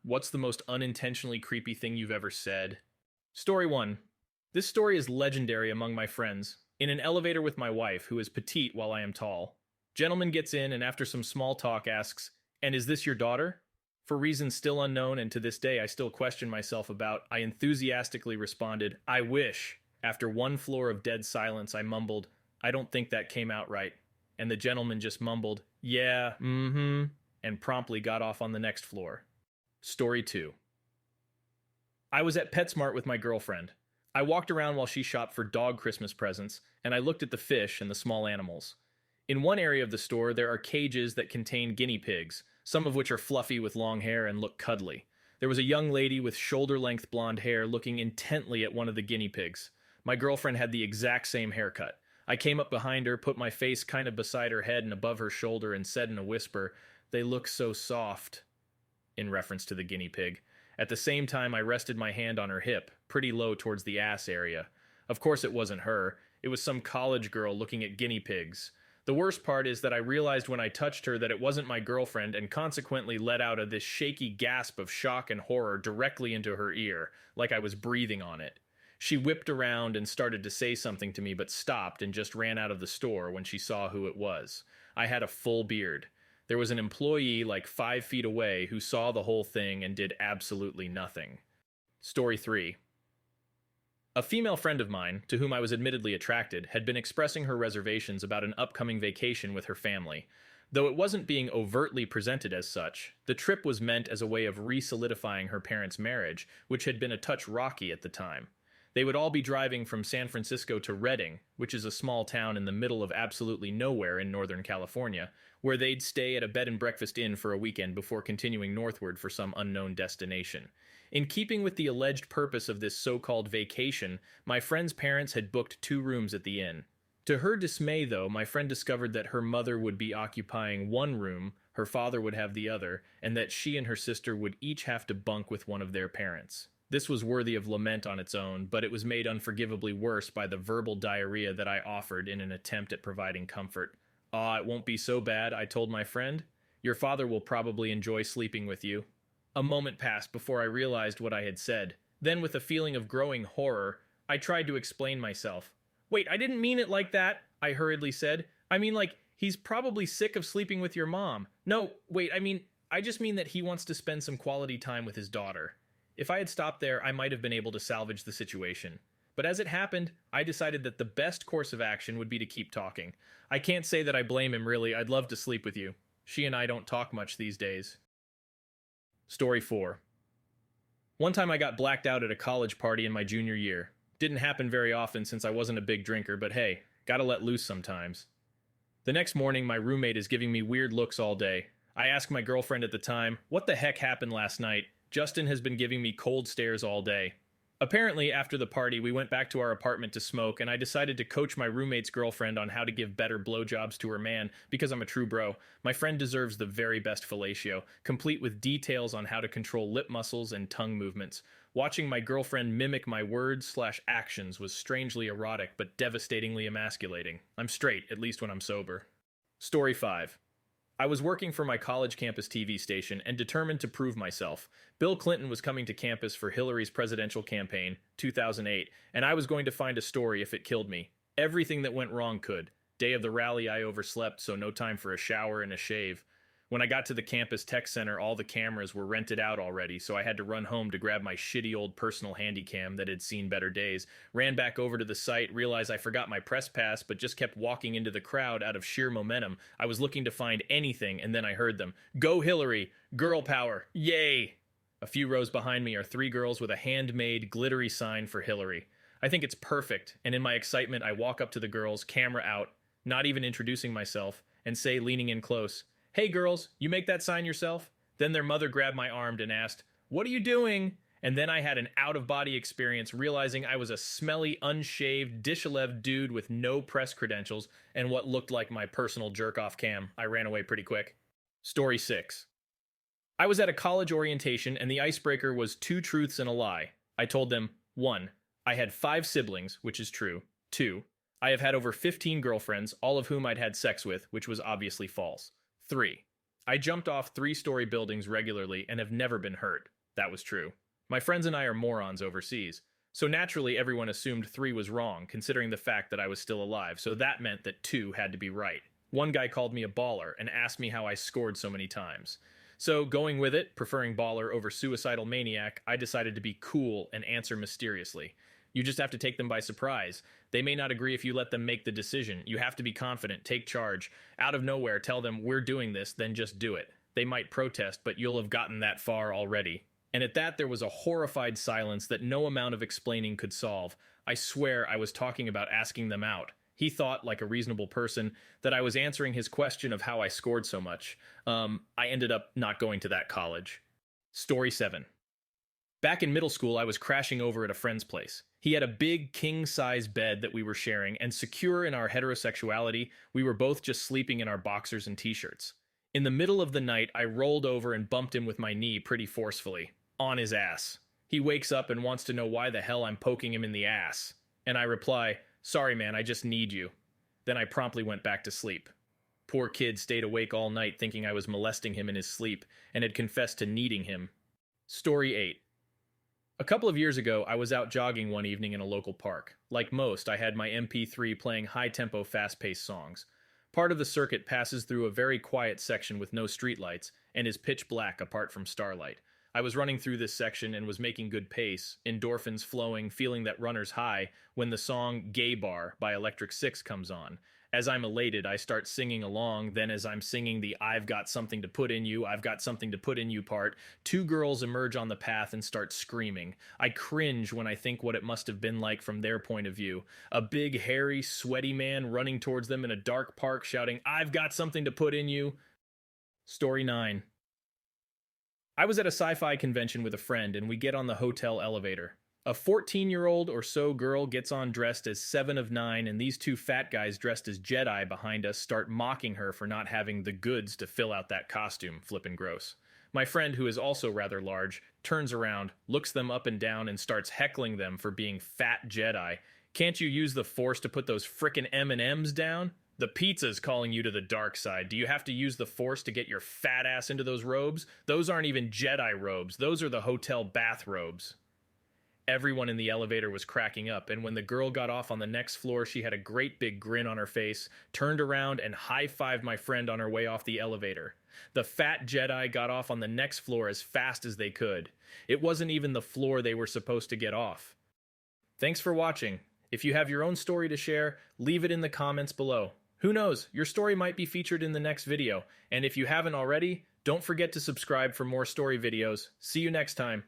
What's the most unintentionally creepy thing you've ever said? Story 1. This story is legendary among my friends. In an elevator with my wife, who is petite while I am tall. Gentleman gets in and after some small talk asks, "And is this your daughter?" For reasons still unknown and to this day I still question myself about, I enthusiastically responded, "I wish." After one floor of dead silence, I mumbled, "I don't think that came out right." And the gentleman just mumbled, "Yeah, and promptly got off on the next floor. Story 2. I was at PetSmart with my girlfriend. I walked around while she shopped for dog Christmas presents, and I looked at the fish and the small animals. In one area of the store, there are cages that contain guinea pigs, some of which are fluffy with long hair and look cuddly. There was a young lady with shoulder-length blonde hair looking intently at one of the guinea pigs. My girlfriend had the exact same haircut. I came up behind her, put my face kind of beside her head and above her shoulder, and said in a whisper, "They look so soft," in reference to the guinea pig. At the same time, I rested my hand on her hip, pretty low towards the ass area. Of course it wasn't her. It was some college girl looking at guinea pigs. The worst part is that I realized when I touched her that it wasn't my girlfriend and consequently let out this shaky gasp of shock and horror directly into her ear, like I was breathing on it. She whipped around and started to say something to me but stopped and just ran out of the store when she saw who it was. I had a full beard. There was an employee like 5 feet away who saw the whole thing and did absolutely nothing. Story 3. A female friend of mine, to whom I was admittedly attracted, had been expressing her reservations about an upcoming vacation with her family. Though it wasn't being overtly presented as such, the trip was meant as a way of re-solidifying her parents' marriage, which had been a touch rocky at the time. They would all be driving from San Francisco to Redding, which is a small town in the middle of absolutely nowhere in Northern California, where they'd stay at a bed and breakfast inn for a weekend before continuing northward for some unknown destination. In keeping with the alleged purpose of this so-called vacation, my friend's parents had booked 2 rooms at the inn. To her dismay, though, my friend discovered that her mother would be occupying one room, her father would have the other, and that she and her sister would each have to bunk with one of their parents. This was worthy of lament on its own, but it was made unforgivably worse by the verbal diarrhea that I offered in an attempt at providing comfort. "Ah, it won't be so bad," I told my friend. "Your father will probably enjoy sleeping with you." A moment passed before I realized what I had said. Then, with a feeling of growing horror, I tried to explain myself. "Wait, I didn't mean it like that," I hurriedly said. "I mean, like, he's probably sick of sleeping with your mom. No, wait, I just mean that he wants to spend some quality time with his daughter." If I had stopped there, I might have been able to salvage the situation. But as it happened, I decided that the best course of action would be to keep talking. I can't say that I blame him, really. I'd love to sleep with you. She and I don't talk much these days. Story 4. One time I got blacked out at a college party in my junior year. Didn't happen very often since I wasn't a big drinker, but hey, gotta let loose sometimes. The next morning, my roommate is giving me weird looks all day. I asked my girlfriend at the time, "What the heck happened last night? Justin has been giving me cold stares all day." Apparently, after the party, we went back to our apartment to smoke, and I decided to coach my roommate's girlfriend on how to give better blowjobs to her man, because I'm a true bro. My friend deserves the very best fellatio, complete with details on how to control lip muscles and tongue movements. Watching my girlfriend mimic my words/actions was strangely erotic, but devastatingly emasculating. I'm straight, at least when I'm sober. Story 5. I was working for my college campus TV station and determined to prove myself. Bill Clinton was coming to campus for Hillary's presidential campaign, 2008, and I was going to find a story if it killed me. Everything that went wrong could. Day of the rally, I overslept, so no time for a shower and a shave. When I got to the campus tech center, all the cameras were rented out already, so I had to run home to grab my shitty old personal handycam that had seen better days, ran back over to the site, realized I forgot my press pass, but just kept walking into the crowd out of sheer momentum. I was looking to find anything, and then I heard them. "Go Hillary! Girl power! Yay!" A few rows behind me are 3 girls with a handmade, glittery sign for Hillary. I think it's perfect, and in my excitement, I walk up to the girls, camera out, not even introducing myself, and say, leaning in close, "Hey girls, you make that sign yourself?" Then their mother grabbed my arm and asked, "What are you doing?" And then I had an out-of-body experience realizing I was a smelly, unshaved, dish-a-lev dude with no press credentials and what looked like my personal jerk-off cam. I ran away pretty quick. Story 6. I was at a college orientation and the icebreaker was 2 truths and a lie. I told them, 1. I had 5 siblings, which is true. 2. I have had over 15 girlfriends, all of whom I'd had sex with, which was obviously false. 3. I jumped off 3-story buildings regularly and have never been hurt. That was true. My friends and I are morons overseas. So naturally, everyone assumed 3 was wrong, considering the fact that I was still alive, so that meant that 2 had to be right. One guy called me a baller and asked me how I scored so many times. So, going with it, preferring baller over suicidal maniac, I decided to be cool and answer mysteriously. You just have to take them by surprise. They may not agree if you let them make the decision. You have to be confident, take charge. Out of nowhere, tell them, we're doing this, then just do it. They might protest, but you'll have gotten that far already. And at that, there was a horrified silence that no amount of explaining could solve. I swear I was talking about asking them out. He thought, like a reasonable person, that I was answering his question of how I scored so much. I ended up not going to that college. Story 7. Back in middle school, I was crashing over at a friend's place. He had a big king-size bed that we were sharing, and secure in our heterosexuality, we were both just sleeping in our boxers and t-shirts. In the middle of the night, I rolled over and bumped him with my knee pretty forcefully. On his ass. He wakes up and wants to know why the hell I'm poking him in the ass. And I reply, sorry man, I just need you. Then I promptly went back to sleep. Poor kid stayed awake all night thinking I was molesting him in his sleep, and had confessed to needing him. Story 8. A couple of years ago, I was out jogging one evening in a local park. Like most, I had my MP3 playing high-tempo, fast-paced songs. Part of the circuit passes through a very quiet section with no streetlights, and is pitch black apart from starlight. I was running through this section and was making good pace, endorphins flowing, feeling that runner's high, when the song Gay Bar by Electric Six comes on. As I'm elated, I start singing along, then as I'm singing the I've got something to put in you, I've got something to put in you part, 2 girls emerge on the path and start screaming. I cringe when I think what it must have been like from their point of view. A big, hairy, sweaty man running towards them in a dark park shouting, I've got something to put in you. Story 9. I was at a sci-fi convention with a friend and we get on the hotel elevator. A 14-year-old or so girl gets on dressed as 7 of 9, and these 2 fat guys dressed as Jedi behind us start mocking her for not having the goods to fill out that costume, flippin' gross. My friend, who is also rather large, turns around, looks them up and down, and starts heckling them for being fat Jedi. Can't you use the Force to put those frickin' M&Ms down? The pizza's calling you to the dark side. Do you have to use the Force to get your fat ass into those robes? Those aren't even Jedi robes. Those are the hotel bathrobes. Everyone in the elevator was cracking up, and when the girl got off on the next floor, she had a great big grin on her face, turned around and high-fived my friend on her way off the elevator. The fat Jedi got off on the next floor as fast as they could. It wasn't even the floor they were supposed to get off. Thanks for watching. If you have your own story to share, leave it in the comments below. Who knows, your story might be featured in the next video, and if you haven't already, don't forget to subscribe for more story videos. See you next time.